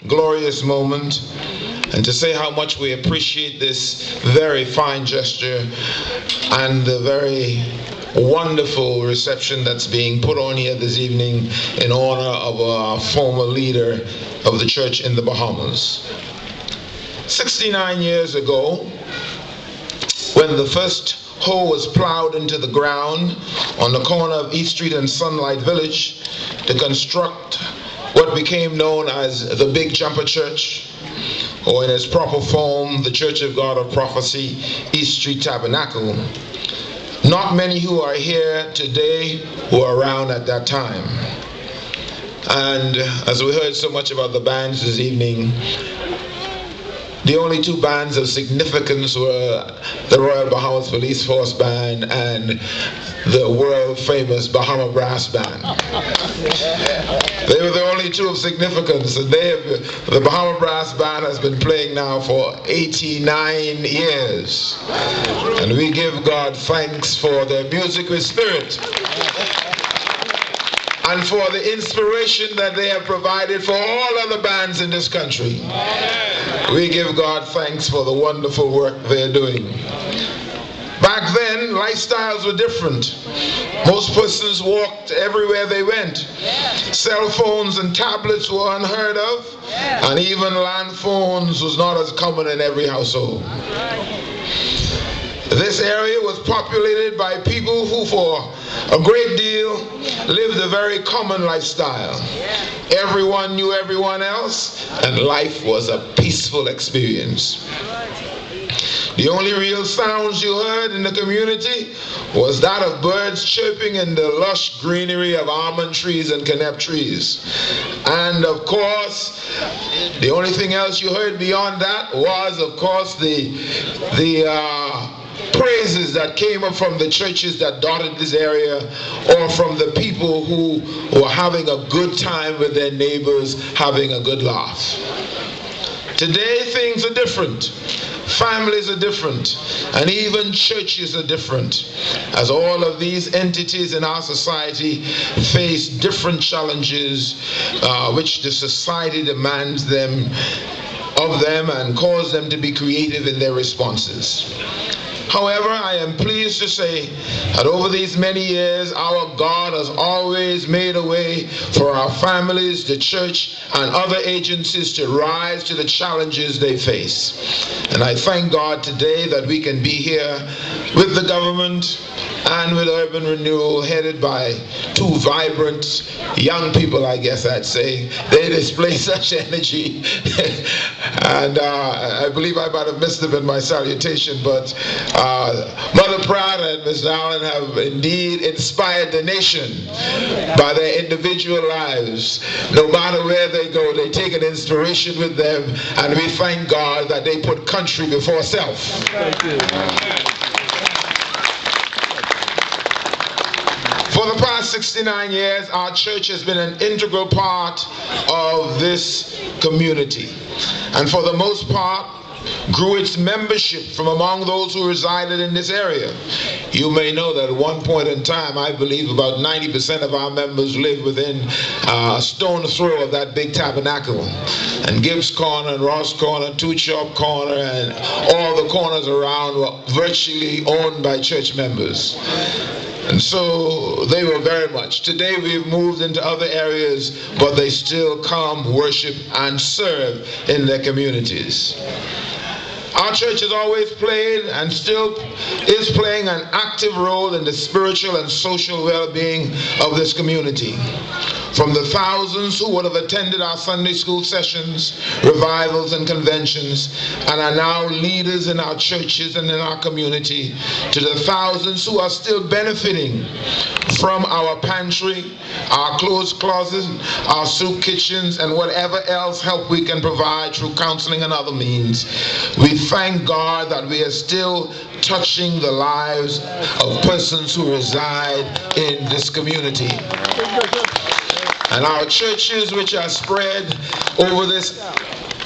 glorious moment and to say how much we appreciate this very fine gesture and the very wonderful reception that's being put on here this evening in honor of our former leader of the church in the Bahamas. 69 years ago, when the first hoe was plowed into the ground on the corner of East Street and Sunlight Village to construct what became known as the Big Jumper Church, or in its proper form, the Church of God of Prophecy, East Street Tabernacle. Not many who are here today were around at that time. And as we heard so much about the bands this evening, the only two bands of significance were the Royal Bahamas Police Force Band and the world-famous Bahama Brass Band. They were the only two of significance, and the Bahama Brass Band has been playing now for 89 years. And we give God thanks for their musical spirit and for the inspiration that they have provided for all other bands in this country. We give God thanks for the wonderful work they're doing. Back then, lifestyles were different. Most persons walked everywhere they went. Cell phones and tablets were unheard of, and even land phones was not as common in every household. This area was populated by people who for a great deal lived a very common lifestyle. Everyone knew everyone else, and life was a peaceful experience. The only real sounds you heard in the community was that of birds chirping in the lush greenery of almond trees and canep trees. And of course, the only thing else you heard beyond that was, of course, the praises that came up from the churches that dotted this area, or from the people who were having a good time with their neighbors, having a good laugh. Today things are different. Families are different, and even churches are different, as all of these entities in our society face different challenges which the society demands of them and cause them to be creative in their responses. However, I am pleased to say that over these many years, our God has always made a way for our families, the church, and other agencies to rise to the challenges they face. And I thank God today that we can be here with the government and with Urban Renewal, headed by two vibrant young people, I guess I'd say. They display such energy. And I believe I might have missed them in my salutation, but Mother Pratt and Ms. Allen have indeed inspired the nation by their individual lives. No matter where they go, they take an inspiration with them, and we thank God that they put country before self. Thank you. For the past 69 years, our church has been an integral part of this community, and for the most part, grew its membership from among those who resided in this area. You may know that at one point in time, I believe about 90% of our members lived within a stone's throw of that big tabernacle. And Gibbs Corner and Ross Corner, Two Shop Corner, and all the corners around were virtually owned by church members. And so they were very much. Today we've moved into other areas, but they still come, worship, and serve in their communities. Our church has always played and still is playing an active role in the spiritual and social well-being of this community. From the thousands who would have attended our Sunday school sessions, revivals, and conventions, and are now leaders in our churches and in our community, to the thousands who are still benefiting from our pantry, our clothes closets, our soup kitchens, and whatever else help we can provide through counseling and other means. We thank God that we are still touching the lives of persons who reside in this community. And our churches, which are spread over this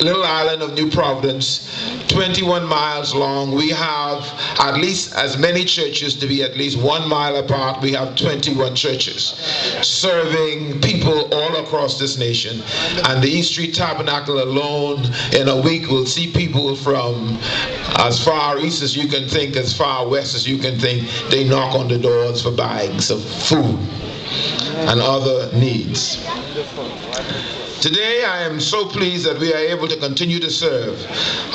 little island of New Providence, 21 miles long. We have at least as many churches to be at least 1 mile apart. We have 21 churches serving people all across this nation. And the East Street Tabernacle alone in a week will see people from as far east as you can think, as far west as you can think. They knock on the doors for bags of food and other needs. Today I am so pleased that we are able to continue to serve.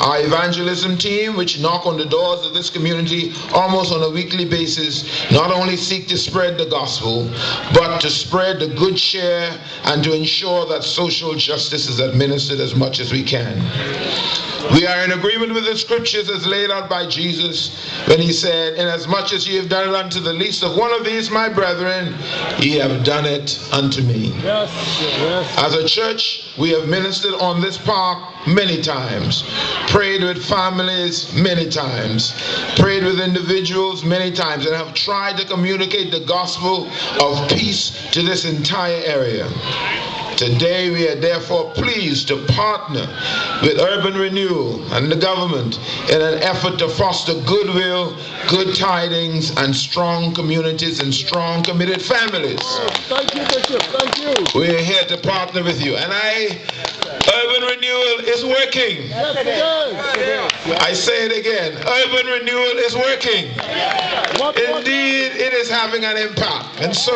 Our evangelism team, which knock on the doors of this community almost on a weekly basis, not only seek to spread the gospel, but to spread the good cheer and to ensure that social justice is administered as much as we can. We are in agreement with the scriptures as laid out by Jesus when he said, "Inasmuch as ye have done it unto the least of one of these my brethren, ye have done it unto me." Yes, yes. As a church, we have ministered on this park many times, prayed with families many times, prayed with individuals many times, and have tried to communicate the gospel of peace to this entire area. Today we are therefore pleased to partner with Urban Renewal and the government in an effort to foster goodwill, good tidings, and strong communities and strong committed families. Thank you, Bishop. Thank you. We are here to partner with you. And Urban Renewal is working. Yes, it is. I say it again. Urban Renewal is working. Indeed, it is having an impact. And so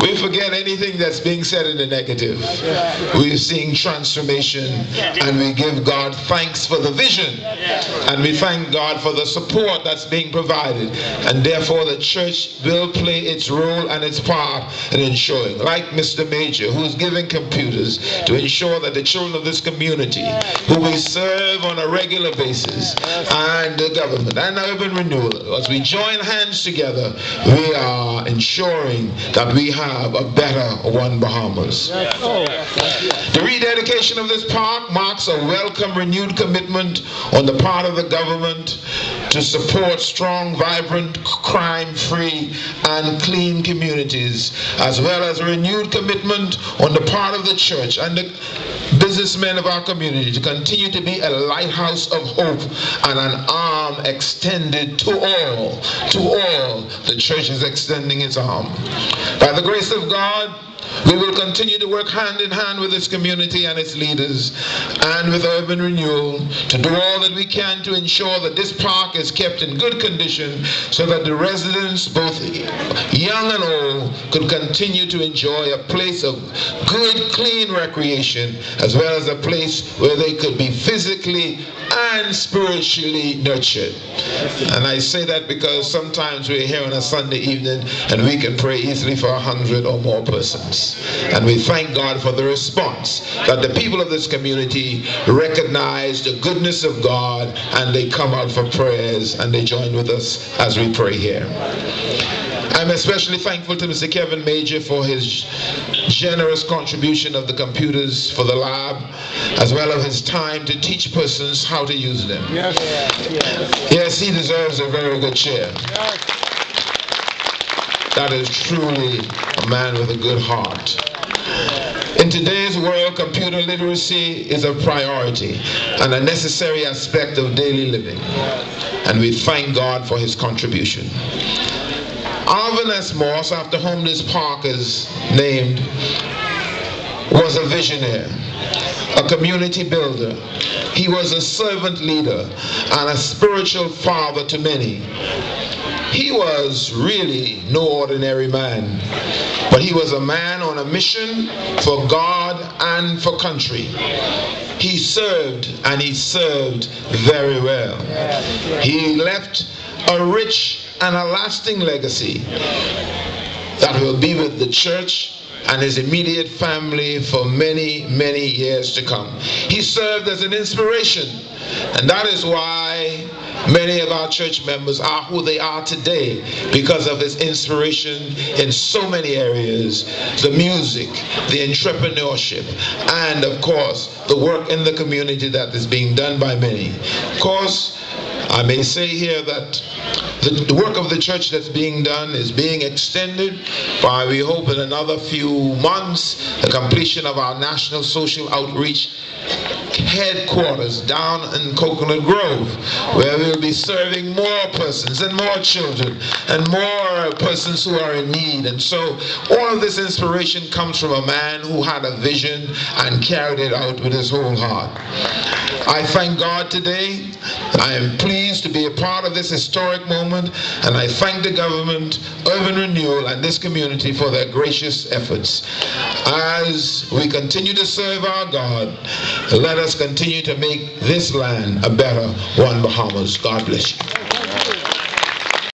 we forget anything that's being said in the negative. We're seeing transformation, and we give God thanks for the vision, and we thank God for the support that's being provided, and therefore the church will play its role and its part in ensuring, like Mr. Major, who's giving computers to ensure that the children of this community, who we serve on a regular basis, and the government and Urban Renewal, as we join hands together, we are ensuring that we have a better one Bahamas. The rededication of this park marks a welcome renewed commitment on the part of the government to support strong, vibrant, crime-free and clean communities, as well as a renewed commitment on the part of the church and the businessmen of our community to continue to be a lighthouse of hope and an arm extended to all. The church is extending its arm. By the grace of God, we will continue to work hand in hand with this community and its leaders and with Urban Renewal to do all that we can to ensure that this park is kept in good condition so that the residents, both young and old, could continue to enjoy a place of good, clean recreation, as well as a place where they could be physically and spiritually nurtured. And I say that because sometimes we're here on a Sunday evening and we can pray easily for 100 or more persons. And we thank God for the response that the people of this community recognize the goodness of God, and they come out for prayers and they join with us as we pray here. I'm especially thankful to Mr. Kevin Major for his generous contribution of the computers for the lab, as well as his time to teach persons how to use them. Yes, he deserves a very good chair. That is truly a man with a good heart. In today's world, computer literacy is a priority and a necessary aspect of daily living. And we thank God for his contribution. Alvin S. Moss, after whom this park is named, was a visionary, a community builder. He was a servant leader and a spiritual father to many. He was really no ordinary man, but he was a man on a mission for God and for country. He served, and he served very well. He left a rich and a lasting legacy that will be with the church and his immediate family for many, many years to come. He served as an inspiration, and that is why many of our church members are who they are today, because of his inspiration in so many areas: the music, the entrepreneurship, and of course the work in the community that is being done by many. Of course, I may say here that the work of the church that's being done is being extended by, we hope, in another few months, the completion of our national social outreach headquarters down in Coconut Grove, where we'll be serving more persons and more children and more persons who are in need. And so all of this inspiration comes from a man who had a vision and carried it out with his whole heart. I thank God today. I am pleased to be a part of this historic moment, and I thank the government, Urban Renewal, and this community for their gracious efforts. As we continue to serve our God, let us continue to make this land a better one, Bahamas. God bless you.